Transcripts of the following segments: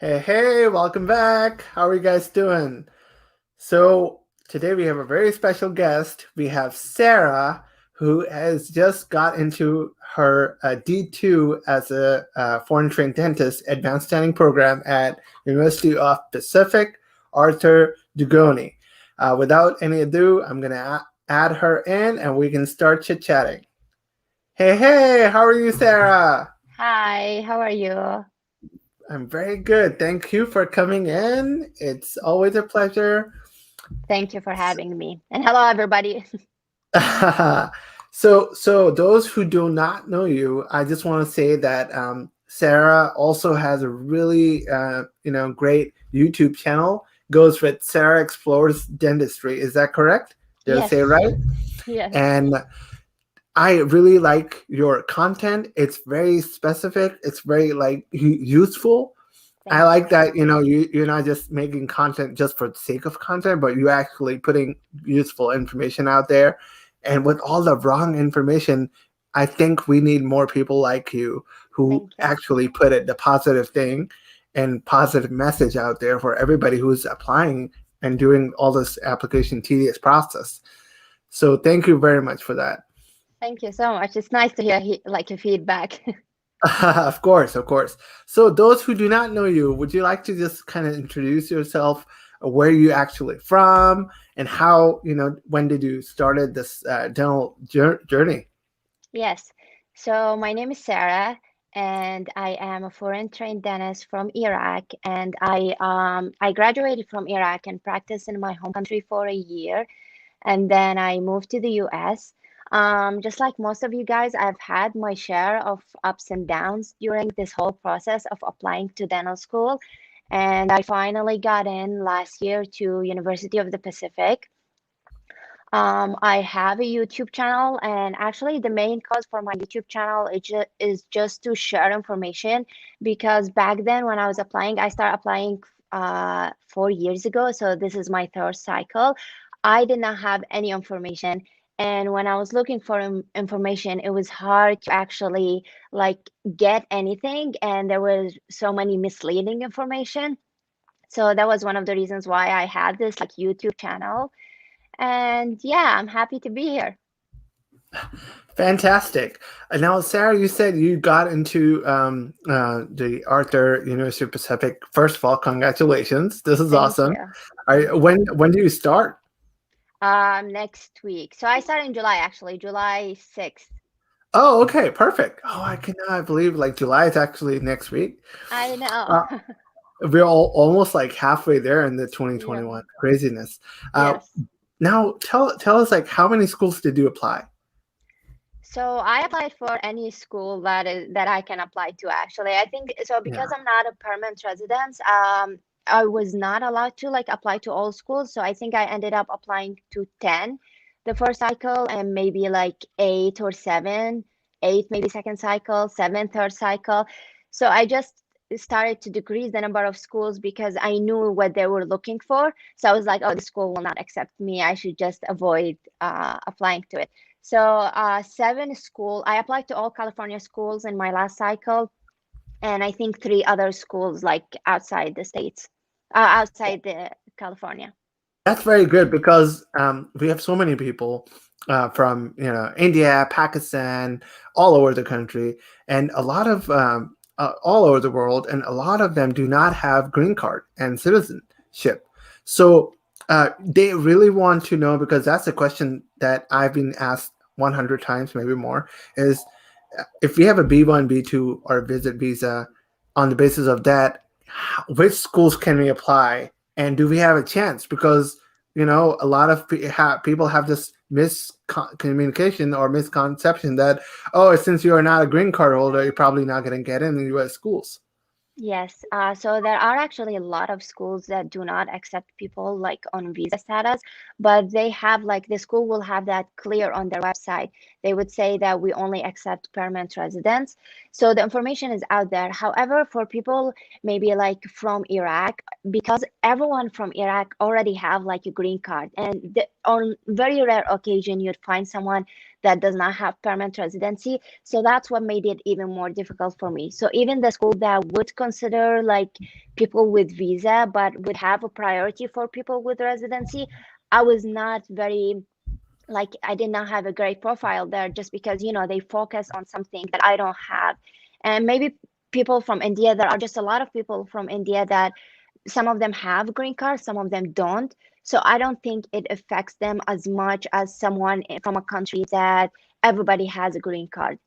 Hey, welcome back. How are you guys doing? So, today we have a very special guest. We have Sarah, who has just got into her D2 as a foreign trained dentist advanced standing program at University of Pacific, Arthur Dugoni. Without any ado, I'm going to add her in and we can start chit chatting. Hey, how are you, Sarah? Hi, how are you? I'm very good. Thank you for coming in. It's always a pleasure. Thank you for having me. And hello, everybody. So those who do not know you, I just want to say that Sarah also has a really great YouTube channel. Goes with Sarah Explores Dentistry. Is that correct? Did I say it Yes, right? yes. And I really like your content. It's very specific. It's very like useful. I Thank like you. that, you're not just making content just for the sake of content, but you're actually putting useful information out there. And with all the wrong information, I think we need more people like you who Thank you. actually put it the positive thing and positive message out there for everybody who's applying and doing all this application tedious process. So thank you very much for that. Thank you so much. It's nice to hear like your feedback. Of course, of course. So, those who do not know you, would you like to just kind of introduce yourself, where you actually from, and how when did you started this dental journey? Yes. So my name is Sarah, and I am a foreign trained dentist from Iraq, and I graduated from Iraq and practiced in my home country for a year. And then I moved to the US. Just like most of you guys, I've had my share of ups and downs during this whole process of applying to dental school. And I finally got in last year to University of the Pacific. I have a YouTube channel, and actually, the main cause for my YouTube channel is just to share information because back then, when I was applying, I started applying 4 years ago. So, this is my third cycle. I did not have any information. And when I was looking for information, it was hard to actually like get anything, and there was so many misleading information. So that was one of the reasons why I had this like YouTube channel. And yeah, I'm happy to be here. Fantastic. Now, Sarah, you said you got into the Arthur University of Pacific. First of all, congratulations. This is Thank awesome. you. Are, Thank you. when do you start? Next week. So I start in July, actually, July 6th. Oh, okay, perfect. Oh, I Yeah, cannot believe like July is actually next week. I know. Uh, we're all almost like halfway there in the Yeah. 2021 craziness. Uh, Yes. now tell us like how many schools did you apply? So I applied for any school that I can apply to actually. I think so because Yeah. I'm not a permanent resident, I was not allowed to like apply to all schools. So I think I ended up applying to 10 the first cycle and maybe like eight or seven, eight maybe second cycle, seven third cycle. So I just started to decrease the number of schools because I knew what they were looking for. So I was like, oh, the school will not accept me. I should just avoid applying to it. So seven school, I applied to all California schools in my last cycle, and I think three other schools like outside the states, outside the California. That's very good because we have so many people from India, Pakistan, all over the country, and a lot of all over the world, and a lot of them do not have green card and citizenship. So they really want to know because that's a question that I've been asked 100 times, maybe more. Is if we have a B1, B2, or visit visa, on the basis of that, which schools can we apply, and do we have a chance? Because a lot of people have this miscommunication or misconception that since you are not a green card holder, you're probably not going to get in the U.S. schools. Yes, so there are actually a lot of schools that do not accept people like on visa status, but they have like the school will have that clear on their website. They would say that we only accept permanent residents. So the information is out there. However, for people maybe like from Iraq, because everyone from Iraq already have like a green card, and on very rare occasion you'd find someone that does not have permanent residency. So that's what made it even more difficult for me. So even the school that would consider like people with visa, but would have a priority for people with residency, I was not very like I did not have a great profile there just because, they focus on something that I don't have. And maybe people from India, there are just a lot of people from India that some of them have green cards, some of them don't. So I don't think it affects them as much as someone from a country that everybody has a green card.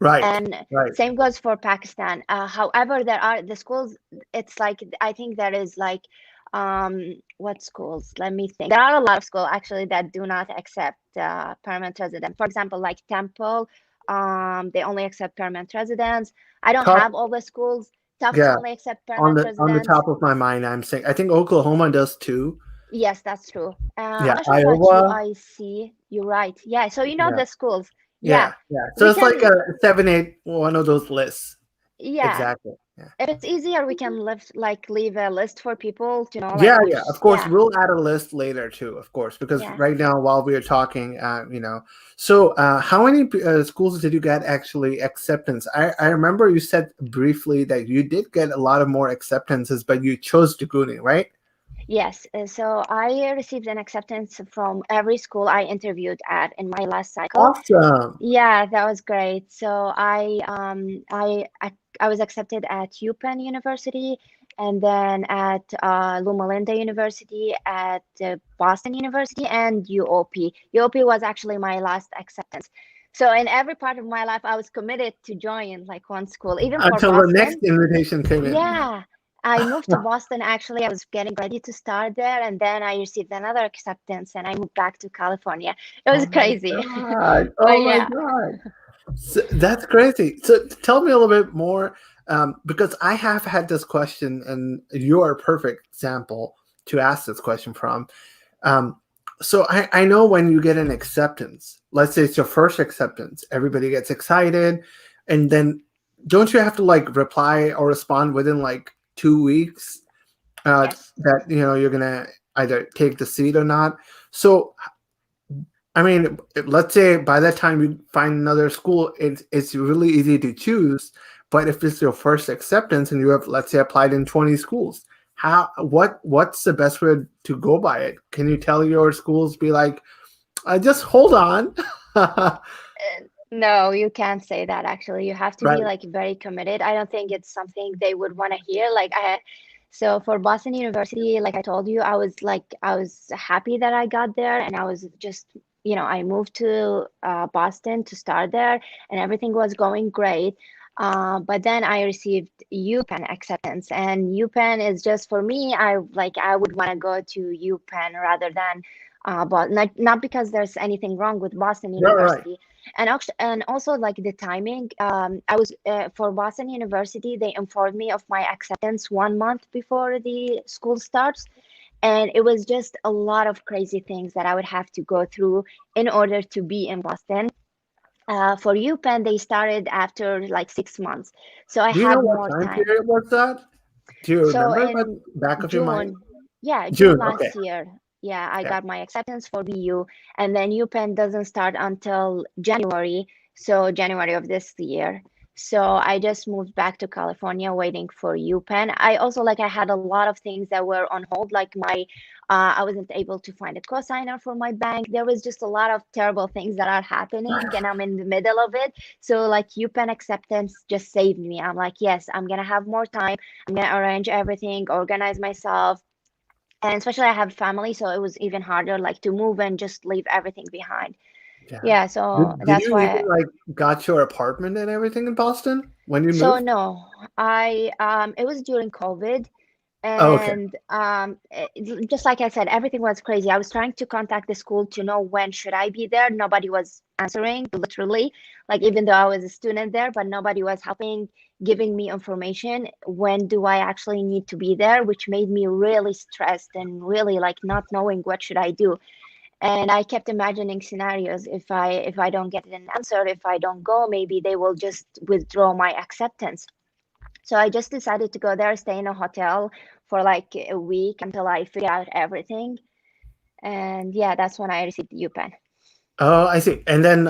Right. And Right. same goes for Pakistan. However, there are the schools, it's like, I think there is like, what schools? Let me think. There are a lot of schools actually that do not accept permanent residents. For example, like Temple, they only accept permanent residents. I don't Tough. have all the schools. Tufts Yeah. only accept On permanent the residents. top of my mind, I'm saying I think Oklahoma does too. Yes, that's true. I'm Yeah. not sure about Iowa. UIC. You're right. Yeah, so you know Yeah. the schools. Yeah, Yeah. Yeah. So we it's like can. a 7, 8, one of those lists. Yeah, Exactly. Yeah. if it's easier, we can leave a list for people to know Yeah, like yeah. which. Of course, Yeah, we'll add a list later too. Of course, because yeah. right now, while we are talking, so how many schools did you get actually acceptance? I remember you said briefly that you did get a lot of more acceptances, but you chose Dugoni, right? Yes, so I received an acceptance from every school I interviewed at in my last cycle. Awesome. Yeah, that was great. So I was accepted at UPenn University, and then at Loma Linda University, at Boston University, and UOP. UOP was actually my last acceptance. So in every part of my life, I was committed to join like one school, even for Until the next Boston. invitation came in. Yeah, I moved to Boston actually. I was getting ready to start there, and then I received another acceptance and I moved back to California. It was Oh my crazy. god! But Oh my yeah. god! So, that's crazy. So tell me a little bit more, because I have had this question, and you are a perfect example to ask this question from. Um, so I know when you get an acceptance, let's say it's your first acceptance, everybody gets excited, and then don't you have to like reply or respond within like 2 weeks Yes. that you're gonna either take the seat or not? So I mean, let's say by that time you find another school, it's really easy to choose. But if it's your first acceptance and you have, let's say, applied in 20 schools, what's the best way to go by it? Can you tell your schools, be like, just hold on? No, you can't say that actually. You have to Right. be like very committed. I don't think it's something they would want to hear. So for Boston University, like I told you, I was happy that I got there, and I was just, I moved to Boston to start there, and everything was going great. But then I received UPenn acceptance, and UPenn is just for me. I would want to go to UPenn rather than, but not because there's anything wrong with Boston Yeah, right. University, and also like the timing. I was for Boston University. They informed me of my acceptance 1 month before the school starts, and it was just a lot of crazy things that I would have to go through in order to be in Boston. For UPenn, they started after like 6 months, so I Do you know had what more time time. period was that? Do you So remember by in the back of your mind? June, yeah, June June. Okay. last year, yeah, I Yeah. got my acceptance for BU, and then UPenn doesn't start until January, so January of this year. So I just moved back to California waiting for UPenn. I also like I had a lot of things that were on hold, like I wasn't able to find a cosigner for my bank. There was just a lot of terrible things that are happening, and I'm in the middle of it. So like UPenn acceptance just saved me. I'm like, yes, I'm gonna have more time. I'm gonna arrange everything, organize myself, and especially I have family, so it was even harder like to move and just leave everything behind. Yeah. Yeah, so Did that's you even why. like got your apartment and everything in Boston when you So moved? no, I it was during COVID, Oh, okay. and just like I said, everything was crazy. I was trying to contact the school to know when should I be there. Nobody was answering, literally. Like even though I was a student there, but nobody was helping, giving me information. When do I actually need to be there? Which made me really stressed and really like not knowing what should I do. And I kept imagining scenarios. If I don't get an answer, if I don't go, maybe they will just withdraw my acceptance. So I just decided to go there, stay in a hotel for like a week until I figure out everything. And yeah, that's when I received the UPenn. Oh, I see. And then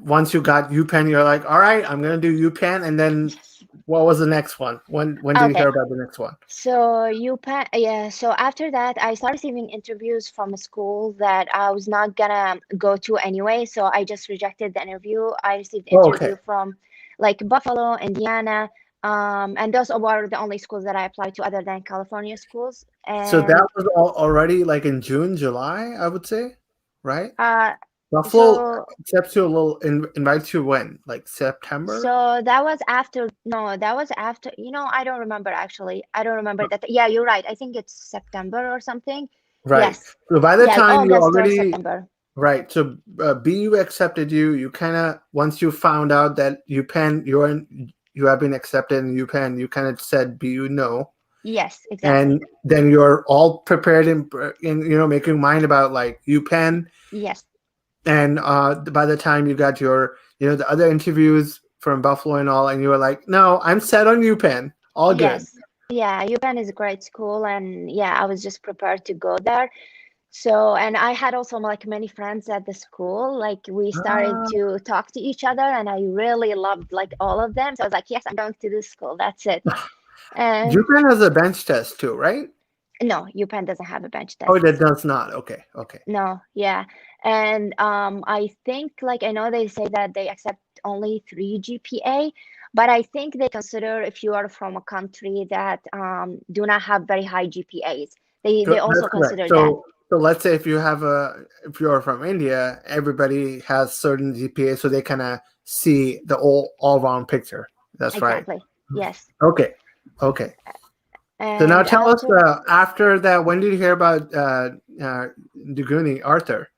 once you got UPenn, you're like, all right, I'm gonna do UPenn. And then Yes. what was the next one? When did you Okay. hear about the next one? So UPenn, yeah. So after that, I started receiving interviews from a school that I was not gonna go to anyway. So I just rejected the interview. I received Oh, okay. interview from like Buffalo, Indiana, and those were the only schools that I applied to other than California schools. So that And was already like in June, July, I would say, right? uh, Buffalo so accepts you a little, invites you when? Like September? so that was after. No, that was after. I don't remember actually. I don't remember that. Yeah, you're right. I think it's September or something. Right. Yes. So by the Yeah, time you August or already, September. right. So BU accepted you. You kind of, once you found out that UPenn, you have been accepted in UPenn, you kind of said BU no. Yes, exactly. And then you're all prepared in making mind about like UPenn. Yes, And by the time you got your, the other interviews from Buffalo and all, and you were like, no, I'm set on UPenn. All good. yes. Yeah, UPenn is a great school, and yeah, I was just prepared to go there. So, and I had also like many friends at the school. Like we started Ah, to talk to each other, and I really loved like all of them. So I was like, yes, I'm going to this school. That's it. And UPenn has a bench test too, right? no, UPenn doesn't have a bench Oh, test. that does not. Okay, okay. No, yeah. And I think like I know they say that they accept only 3 GPA, but I think they consider if you are from a country that do not have very high GPAs. They That's also correct. consider that. So let's say if you're from India, everybody has certain GPA, so they kind of see the all round picture. That's right. Exactly. Yes. Okay, okay. So now And tell us after after that, when did you hear about Dugoni Arthur?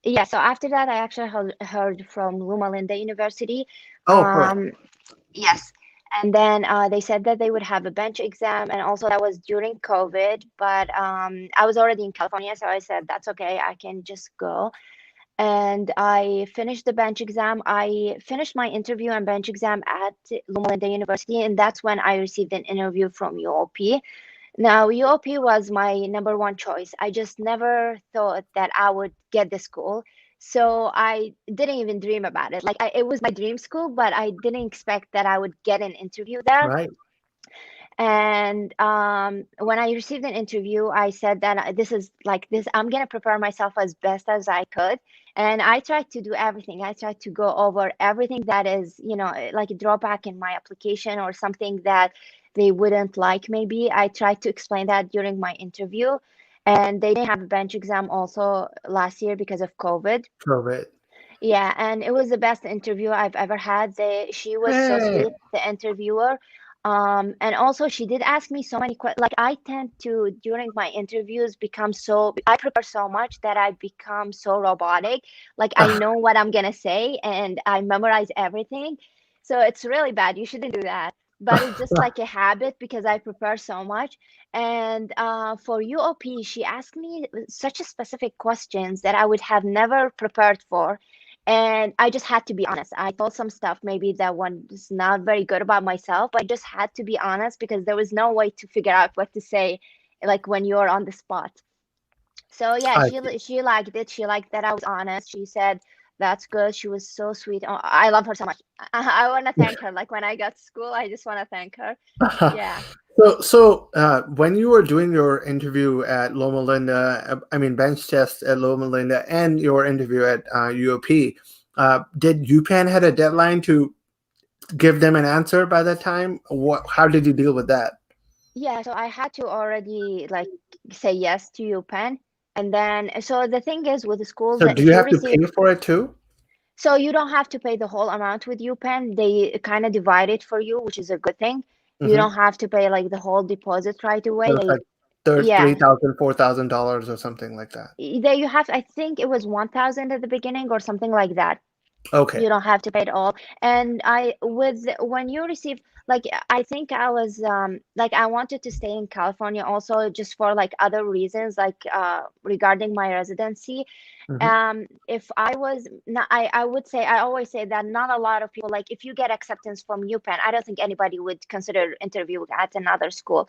yeah, so after that I actually heard from Loma Linda University. Oh, correct. Um Yes. And then they said that they would have a bench exam, and also that was during COVID. But I was already in California, so I said that's okay. I can just go. And I finished the bench exam. I finished my interview and bench exam at Loma Linda University, and that's when I received an interview from UOP. Now, UOP was my number one choice. I just never thought that I would get the school. So I didn't even dream about it. Like it was my dream school, but I didn't expect that I would get an interview there. Right. And when I received an interview, I said that this is like this, I'm going to prepare myself as best as I could. And I tried to do everything. I tried to go over everything that is, like a drawback in my application or something that they wouldn't like, maybe. I tried to explain that during my interview. And they didn't have a bench exam also last year because of COVID. COVID. Yeah, and it was the best interview I've ever had. She was so Hey. sweet, the interviewer. And also she did ask me so many questions. Like I tend to during my interviews become so I prepare so much that I become so robotic. Like I know what I'm gonna say and I memorize everything. So it's really bad. You shouldn't do that. But it's just like a habit because I prepare so much. And for UOP, she asked me such a specific questions that I would have never prepared for, and I just had to be honest. I told some stuff maybe that one was not very good about myself, but I just had to be honest because there was no way to figure out what to say, like when you're on the spot. So yeah, I she liked it. She liked that I was honest. She said that's good. She was so sweet. Oh, I love her so much. I want to thank her. Like when I got to school, I just want to thank her. Yeah. So, when you were doing your interview at Loma Linda, I mean bench test at Loma Linda, and your interview at UOP, did UPenn had a deadline to give them an answer by that time? What? How did you deal with that? Yeah, so I had to already like say yes to UPenn. And then, so the thing is with the schools So, that do if you you have to receive, pay for it too? so you don't have to pay the whole amount with UPenn. They kind of divide it for you, which is a good thing. You Mm-hmm. don't have to pay like the whole deposit right away. So it's like three Yeah, thousand, $4,000 or something like that. you have, I think it was 1,000 at the beginning or something like that. Okay. You don't have to pay it all. And I with when you receive, like I think I was like I wanted to stay in California also just for like other reasons, like regarding my residency. Hmm. If I was not, I would say, I always say that not a lot of people, like if you get acceptance from UPenn, I don't think anybody would consider interviewing at another school.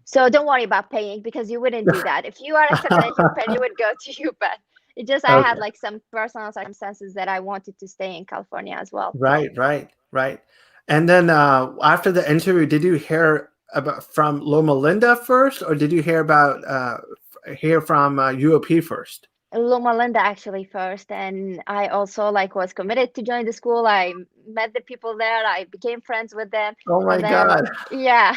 So don't worry about paying because you wouldn't do that. If you are accepted at UPenn, you would go to UPenn. It just I had Okay. like some personal circumstances that I wanted to stay in California as well. Right, right, right. And then after the interview, did you hear about from Loma Linda first, or did you hear from UOP first? Loma Linda actually first, and I also like was committed to join the school. I met the people there. I became friends with them, Oh my and then God. yeah,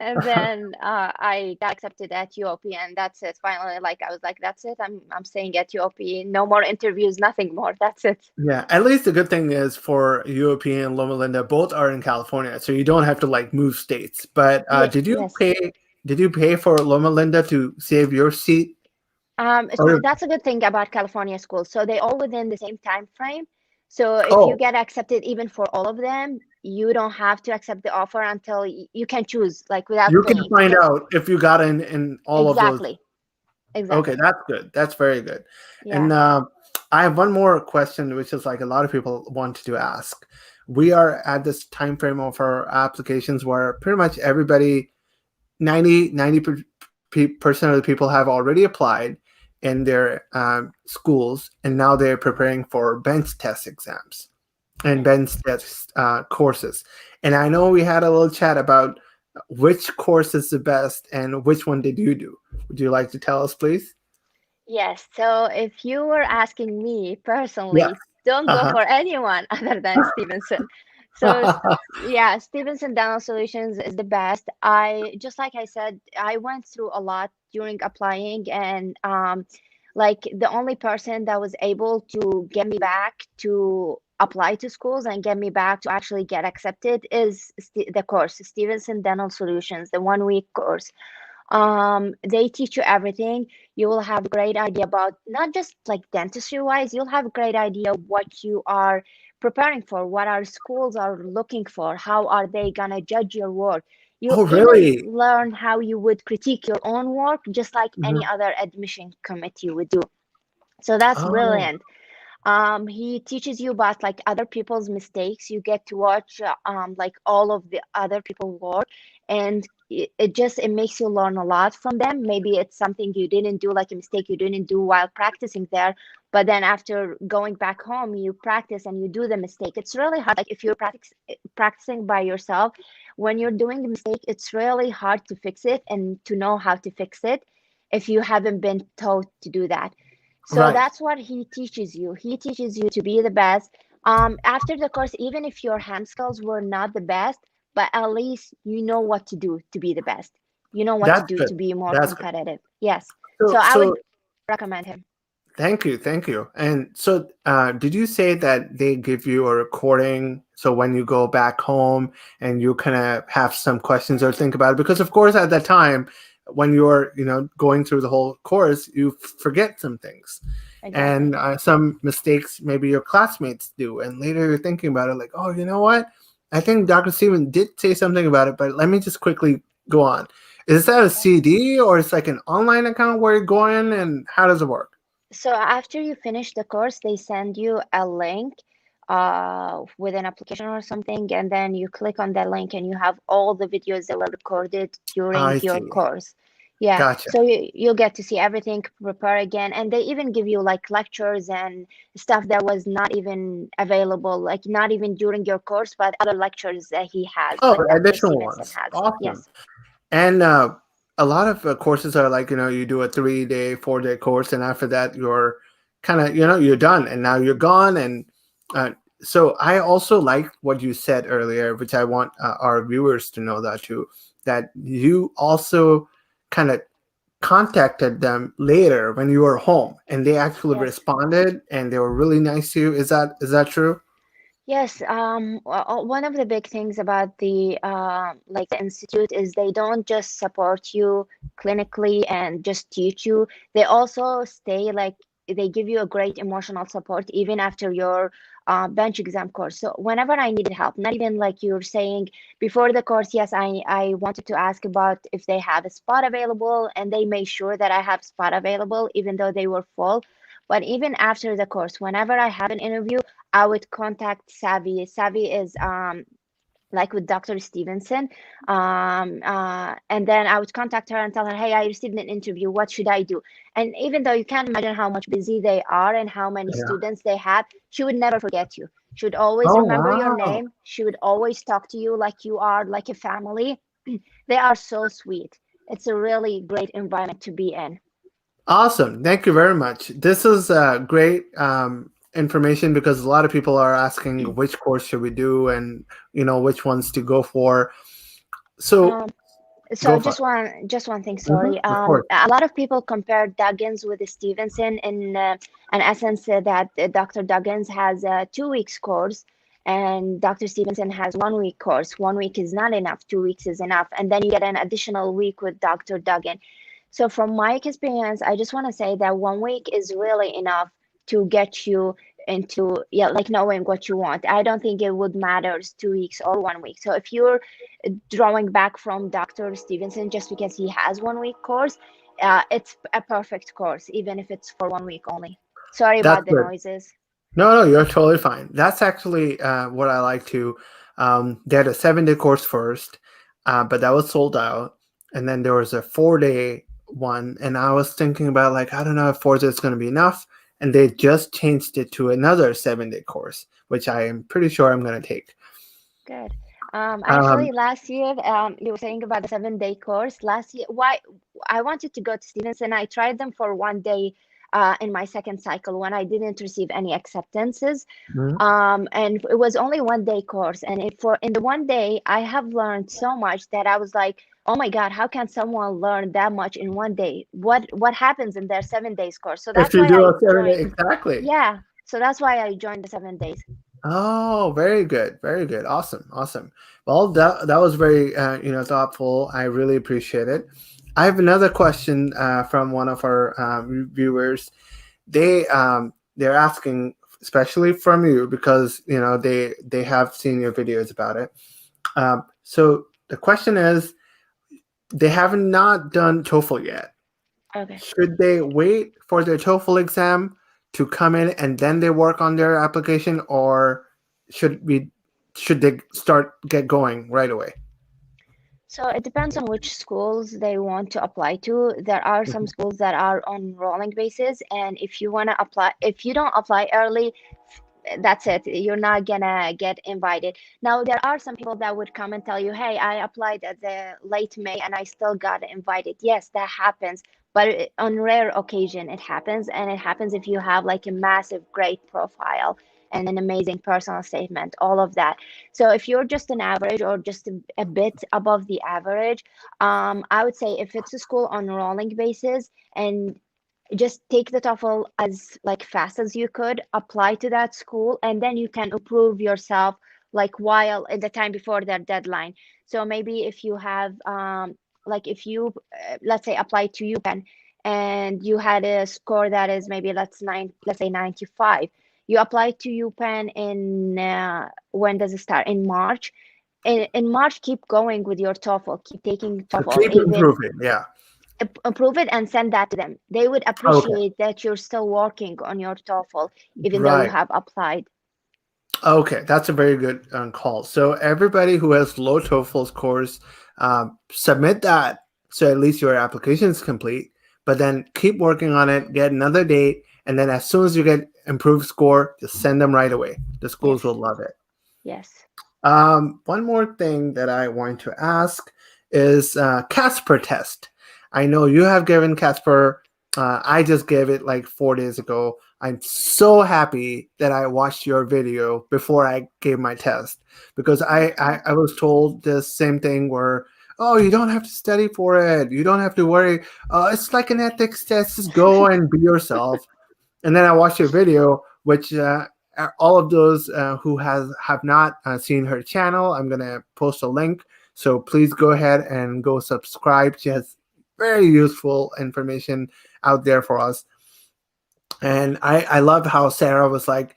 and then I got accepted at UOP, and that's it. Finally, like I was like, that's it. I'm staying at UOP. No more interviews, nothing more. That's it. Yeah, at least the good thing is for UOP and Loma Linda, both are in California, so you don't have to like move states. But Yeah, yes. did you pay for Loma Linda to save your seat? So Or that's a good thing about California schools. So they all within the same time frame. So if you oh, get accepted even for all of them, you don't have to accept the offer until you can choose like without you can paying find because out if you got in all of those. exactly, Okay, exactly. that's good. That's very good. Yeah. And I have one more question, which is like a lot of people wanted to ask. We are at this time frame of our applications where pretty much everybody, 90% of the people have already applied in their schools, and now they're preparing for bench test exams and Yes. bench test courses. And I know we had a little chat about which course is the best and which one did you do. Would you like to tell us, please? Yes. So if you were asking me Yes. personally, don't go Uh-huh. for anyone other than Stevenson. So yeah, Stevenson Dental Solutions is the best. I just like I said, I went through a lot during applying, and like the only person that was able to get me back to apply to schools and get me back to actually get accepted is the course, Stevenson Dental Solutions, the 1 week course. They teach you everything. You will have a great idea about not just like dentistry wise, you'll have a great idea what you are preparing for, what our schools are looking for, how are they gonna judge your work. You Oh, even really? learn how you would critique your own work just like any Mhm. other admission committee would do. So that's Oh, brilliant. He teaches you about like other people's mistakes. You get to watch like all of the other people work, and it makes you learn a lot from them. Maybe it's something you didn't do, like a mistake you didn't do while practicing there, but then after going back home you practice and you do the mistake. It's really hard, like if you're practicing by yourself, when you're doing the mistake it's really hard to fix it and to know how to fix it if you haven't been taught to do that. So right. that's what he teaches you. He teaches you to be the best. After the course, even if your hand skills were not the best, but at least you know what to do to be the best. You know what to That's do good. to be more That's good. competitive. Yes. So So, I so would recommend him. thank you, thank you. And so, did you say that they give you a recording so when you go back home and you kind of have some questions or think about it? Because of course, at that time, when you're going through the whole course, you forget some things, and Exactly. some mistakes maybe your classmates do, and later you're thinking about it like, oh, you know what? I think Dr. Steven did say something about it, but let me just quickly go on. Is that a CD or it's like an online account where you go in, and how does it work? So after you finish the course, they send you a link with an application or something, and then you click on that link and you have all the videos that were recorded during I your see. course. Yeah, Gotcha. so you'll get to see everything, prepare again, and they even give you like lectures and stuff that was not even available, like not even during your course, but other lectures that he has, Oh, like Dr. additional Stevenson ones. has. Awesome. Yes. And a lot of courses are like, you do a 3 day, 4 day course, and after that, you're kind of, you're done, and now you're gone. And uh, so I also like what you said earlier, which I want our viewers to know that too, that you also kind of contacted them later when you were home, and they actually Yes. responded, and they were really nice to you. Is that true? Yes, one of the big things about the like the institute is they don't just support you clinically and just teach you. They also stay like they give you a great emotional support even after your bench exam course. So whenever I needed help, not even like you're saying before the course, yes, I wanted to ask about if they have a spot available, and they made sure that I have spot available even though they were full. But even after the course, whenever I have an interview, I would contact Savvy. Savvy is like with Dr. Stevenson. And then I would contact her and tell her, hey, I received an interview. What should I do? And even though you can't imagine how much busy they are and how many Yeah. students they have, she would never forget you. She would always Oh remember your wow. name. She would always talk to you like you are like a family. They are so sweet. It's a really great environment to be in. Awesome. Thank you very much. This is great information because a lot of people are asking which course should we do and which ones to go for. So Um, so go for just one thing, it. Hmm. sorry. Of course. A lot of people compare Duggins with Stevenson in essence that Dr. Duggins has a 2 weeks course and Dr. Stevenson has 1 week course. 1 week is not enough, 2 weeks is enough, and then you get an additional week with Dr. Duggan. So from my experience, I just want to say that 1 week is really enough to get you into, yeah, like knowing what you want. I don't think it would matter 2 weeks or 1 week. So if you're drawing back from Dr. Stevenson just because he has 1 week course, it's a perfect course, even if it's for 1 week only. Sorry That's about the good. noises. No, no, you're totally fine. That's actually what I like to. They had a 7-day course first, but that was sold out. And then there was a 4-day one. And I was thinking about, like, I don't know if 4 days is going to be enough. And they just changed it to another 7-day course, which I am pretty sure I'm going to take. Good. Um, Actually, last year, you were saying about the 7-day course. Last year, why I wanted to go to Stevenson. I tried them for 1 day in my second cycle when I didn't receive any acceptances. mhm. And it was only 1 day course. And in the 1 day, I have learned so much that I was like, oh my God, how can someone learn that much in 1 day? What happens in their 7 days course? So If that's you why do I a 7-day, joined. exactly. Yeah. So that's why I joined the 7 days. Oh, very good, very good, awesome, awesome. Well, that was very thoughtful. I really appreciate it. I have another question from one of our viewers. They're asking, especially from you, because they have seen your videos about it. So the question is, they have not done TOEFL yet. Okay. Should they wait for their TOEFL exam to come in and then they work on their application, or should they get going right away? So it depends on which schools they want to apply to. There are some Mhm. schools that are on rolling basis, and if you want to apply, if you don't apply early, that's it. You're not gonna get invited. Now, there are some people that would come and tell you, hey, I applied at the late May and I still got invited. Yes, that happens, but on rare occasion it happens, and it happens if you have like a massive, great profile and an amazing personal statement, all of that. So if you're just an average or just a bit above the average, I would say if it's a school on rolling basis and just take the TOEFL as like fast as you could, apply to that school, and then you can approve yourself like while at the time before their deadline. So maybe if you have like if you let's say apply to UPenn and you had a score that is maybe let's say 95. You apply to UPenn in when does it start? In March. In March, keep going with your TOEFL, keep taking So TOEFL, keep even improving. Yeah. approve it and send that to them. They would Okay. appreciate that you're still working on your TOEFL, even though you Right. have applied. Okay, that's a very good call. So everybody who has low TOEFL scores, submit that so at least your application is complete. But then keep working on it, get another date, and then as soon as you get improved score, just send them right away. The schools will Yes, love it. yes, One more thing that I want to ask is Casper test. I know you have given Casper. I just gave it like 4 days ago. I'm so happy that I watched your video before I gave my test because I, okay. I, I was told the same thing where, oh, you don't have to study for it. You don't have to worry. It's like an ethics test. Just go and be yourself. And then I watched your video, which all of those who have not seen her channel, I'm gonna post a link. So please go ahead and go subscribe. She has very useful information out there for us. And I love how Sarah was like,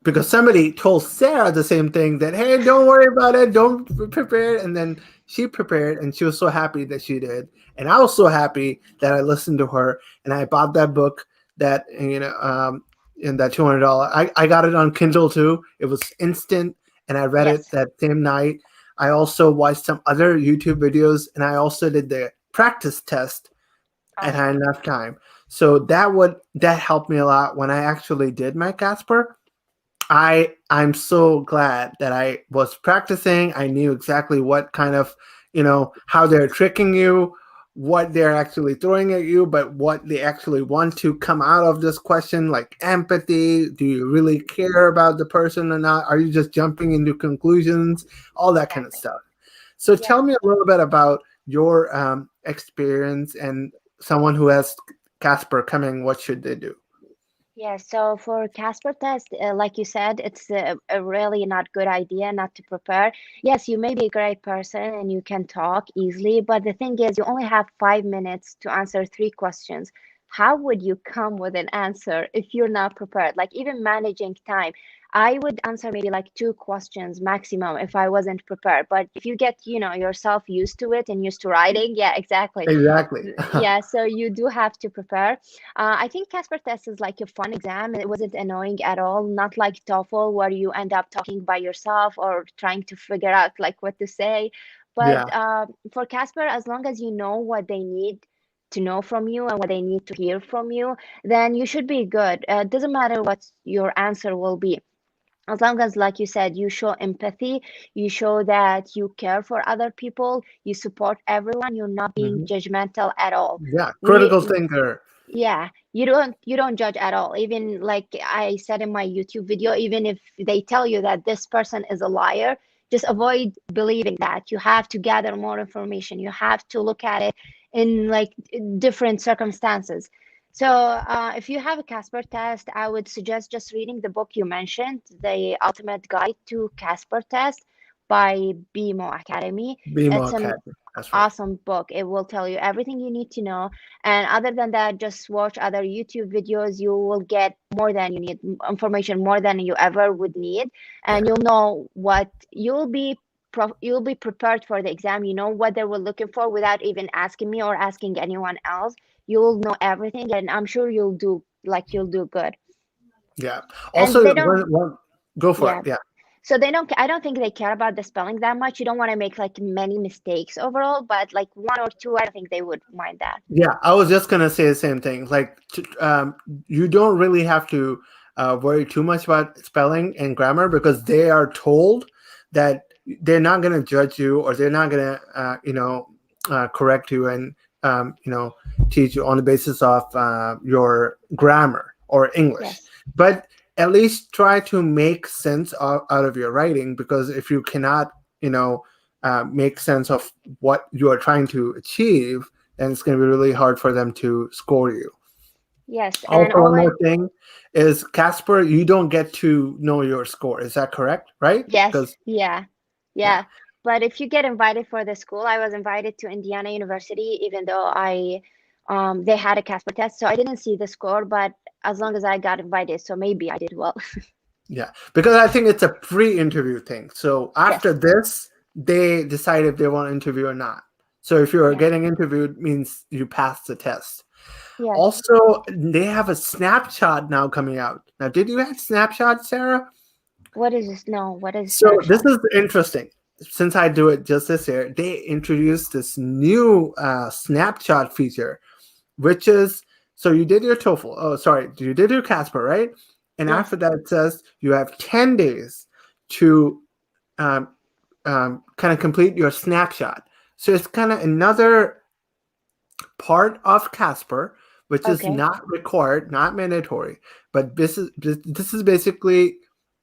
because somebody told Sarah the same thing that, hey, don't worry about it, don't prepare it. And then she prepared and she was so happy that she did. And I was so happy that I listened to her and I bought that book that, in that $200. I got it on Kindle too. It was instant and I read it Yes, that same night. I also watched some other YouTube videos, and I also did the practice test and had Awesome. enough time. So that helped me a lot when I actually did my Casper. I'm so glad that I was practicing. I knew exactly what kind of, how they're tricking you, what they're actually throwing at you, but what they actually want to come out of this question, like empathy. Do you really care about the person or not? Are you just jumping into conclusions? All that kind of Exactly. stuff. So Yeah. tell me a little bit about your experience and someone who has Casper coming. What should they do? Yeah, so for Casper test, like you said, it's a really not good idea not to prepare. Yes, you may be a great person and you can talk easily, but the thing is, you only have 5 minutes to answer three questions. How would you come with an answer if you're not prepared? Like even managing time, I would answer maybe like two questions maximum if I wasn't prepared. But if you get, yourself used to it and used to writing, yeah, exactly. Exactly. Yeah, so you do have to prepare. I think Casper Test is like a fun exam. It wasn't annoying at all, not like TOEFL where you end up talking by yourself or trying to figure out like what to say. But Yeah. for Casper, as long as you know what they need to know from you and what they need to hear from you, then you should be good. It doesn't matter what your answer will be. As long as, like you said, you show empathy, you show that you care for other people, you support everyone, you're not being Mhm. judgmental at all. Yeah, critical We thinker. yeah, you don't judge at all. Even like I said in my YouTube video, even if they tell you that this person is a liar, just avoid believing that. You have to gather more information. You have to look at it in like different circumstances. So if you have a Casper test, I would suggest just reading the book you mentioned, The Ultimate Guide to Casper Test by BMO Academy. Be It's more an academic. That's right. awesome book. It will tell you everything you need to know. And other than that, just watch other YouTube videos. You will get more than you need, information more than you ever would need, and Yeah. you'll know what you'll be prepared for the exam. You know what they were looking for without even asking me or asking anyone else. You'll know everything, and I'm sure you'll do good. Yeah. And Also, they don't, go for it. yeah. Yeah. So I don't think they care about the spelling that much. You don't want to make like many mistakes overall, but like one or two, I don't think they would mind that. Yeah. I was just gonna say the same thing. Like, you don't really have to worry too much about spelling and grammar because they are told that they're not gonna judge you or they're not gonna, correct you and teach you on the basis of your grammar or English. Yes. But at least try to make sense out of your writing because if you cannot, make sense of what you are trying to achieve, then it's going to be really hard for them to score you. Yes, and Also, one always more thing is Casper, you don't get to know your score. Is that correct? Right? yes, Because yeah, yeah, yeah. But if you get invited for the school, I was invited to Indiana University, even though I they had a Casper test, so I didn't see the score, but as long as I got invited, so maybe I did well. yeah, because I think it's a pre-interview thing. So after Yes, this, they decide if they want to interview or not. So if you're yes, getting interviewed, means you passed the test. yes. Also, they have a snapshot now coming out. Now, did you have snapshot, Sarah? What is this? No, what is So this snapshot? is interesting. Since I do it just this year, they introduced this new snapshot feature, which is so you did your TOEFL. Oh, sorry, you did your Casper, right? And Yes. after that, it says you have 10 days to um, kind of complete your snapshot. So it's kind of another part of Casper, which is Okay. not required, not mandatory, but this is basically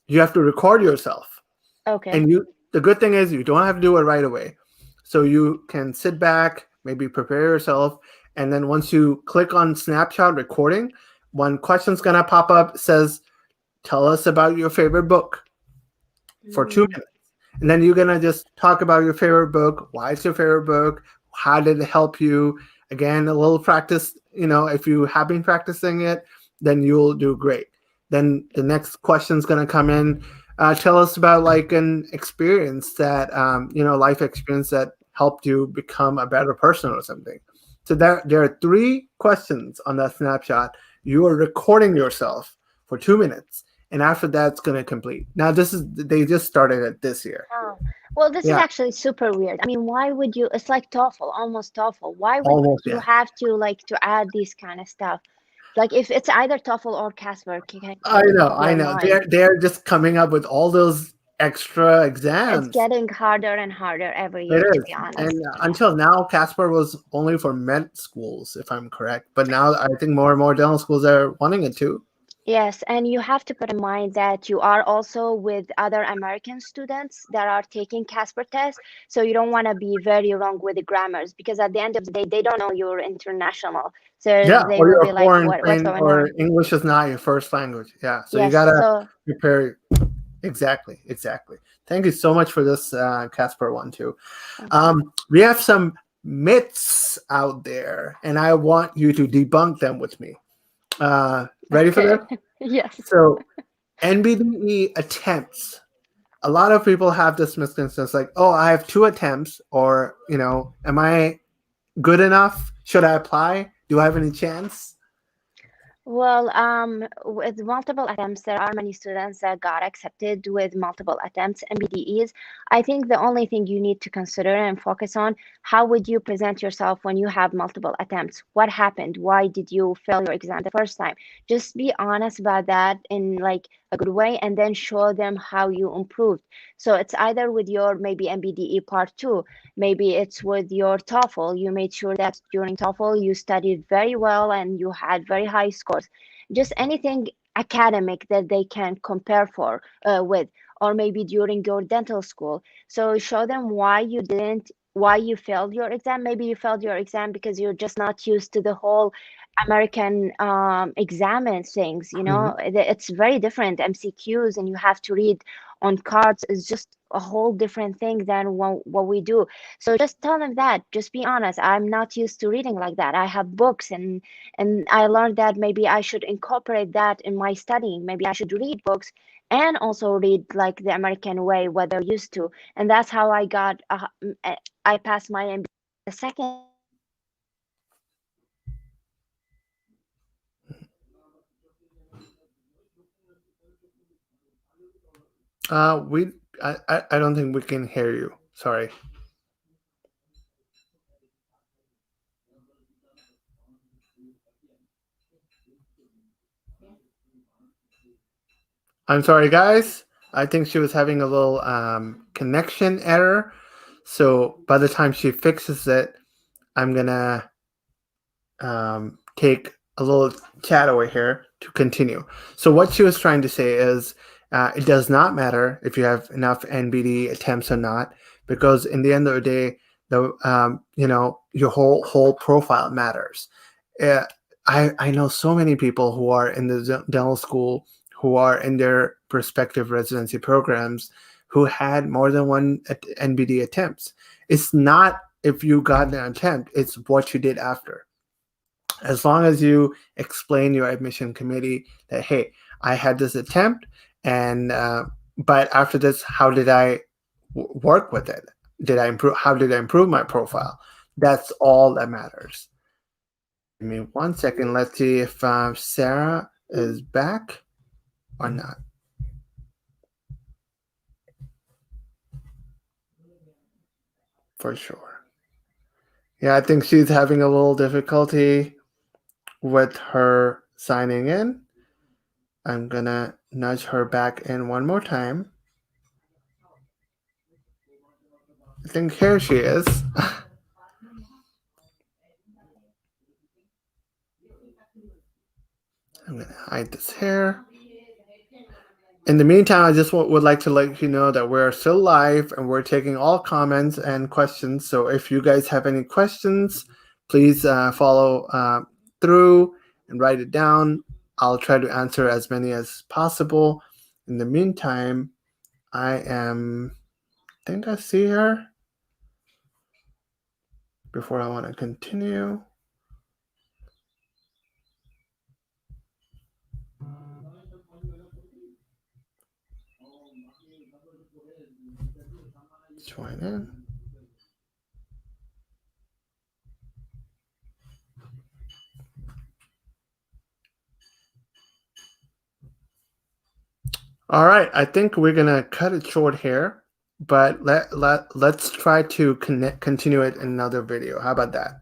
you have to record yourself, Okay. and the good thing is you don't have to do it right away, so you can sit back, maybe prepare yourself, and then once you click on snapshot recording, one question's gonna pop up says, "Tell us about your favorite book." For two Mm, minutes. And then you're gonna just talk about your favorite book. Why it's your favorite book? How did it help you? Again, a little practice. If you have been practicing it, then you'll do great. Then the next question's gonna come in. Tell us about like an experience that life experience that helped you become a better person or something. So there are three questions on that snapshot. You are recording yourself for 2 minutes, and after that's going to complete. Now, they just started it this year. oh. Well, this is Yeah, actually super weird. I mean, why would you? It's like TOEFL, almost TOEFL. Why would almost. you Yeah, have to like to add these kind of stuff? Like if it's either TOEFL or Casper, can I you know, make up I your know. mind? They're just coming up with all those extra It's exams. getting harder and harder every It year, to be is, and honest. Yeah. until now, Casper was only for med schools, if I'm correct. But now I think more and more dental schools are wanting it too. Yes, and you have to put in mind that you are also with other American students that are taking Casper test. So you don't want to be very wrong with the grammars because at the end of the day, they don't know you're international. So Yeah, they or will you're be a like, foreign what's trained, going or on? English is not your first language. Yeah, so you Yes. gotta So prepare. Exactly, exactly. Thank you so much for this, Casper one too. okay. We have some myths out there, and I want you to debunk them with me. Ready for Okay. this? Yes. So, NBDE attempts. A lot of people have this misconception like, oh, I have two attempts, or, am I good enough? Should I apply? Do I have any chance? Well, with multiple attempts, there are many students that got accepted with multiple attempts and BDEs. I think the only thing you need to consider and focus on, how would you present yourself when you have multiple attempts? What happened? Why did you fail your exam the first time? Just be honest about that in like a good way and then show them how you improved. So it's either with your maybe MBDE part two, maybe it's with your TOEFL. You made sure that during TOEFL you studied very well and you had very high scores. Just anything academic that they can compare for with, or maybe during your dental school. So show them why you didn't, why you failed your exam. Maybe you failed your exam because you're just not used to the whole American exam and things. You Mhm. know, it's very different MCQs, and you have to read on cards is just a whole different thing than what we do. So just tell them that. Just be honest. I'm not used to reading like that. I have books, and I learned that maybe I should incorporate that in my studying. Maybe I should read books and also read like the American way, what they're used to. And that's how I got. I passed my MBA. The second We, I don't think we can hear you. Sorry. I'm sorry, guys. I think she was having a little connection error. So by the time she fixes it, I'm gonna take a little chat away here to continue. So what she was trying to say is, it does not matter if you have enough NBD attempts or not, because in the end of the day, your whole profile matters. Uh, I know so many people who are in the dental school, who are in their prospective residency programs, who had more than one NBD attempts. It's not if you got an attempt; it's what you did after. As long as you explain your admission committee that, hey, I had this attempt, and but after this, how did I work with it? Did I improve? How did I improve my profile? That's all that matters. Give me 1 second. Let's see if Sarah is back or not. For sure. Yeah, I think she's having a little difficulty with her signing in. I'm gonna nudge her back in one more time. I think here she is. I'm gonna hide this hair. In the meantime, I just would like to let you know that we're still live and we're taking all comments and questions. So if you guys have any questions, please follow through and write it down. I'll try to answer as many as possible. In the meantime, I think I see her before I want to continue. Join in. All right, I think we're gonna cut it short here. but let's try to continue it in another video. How about that?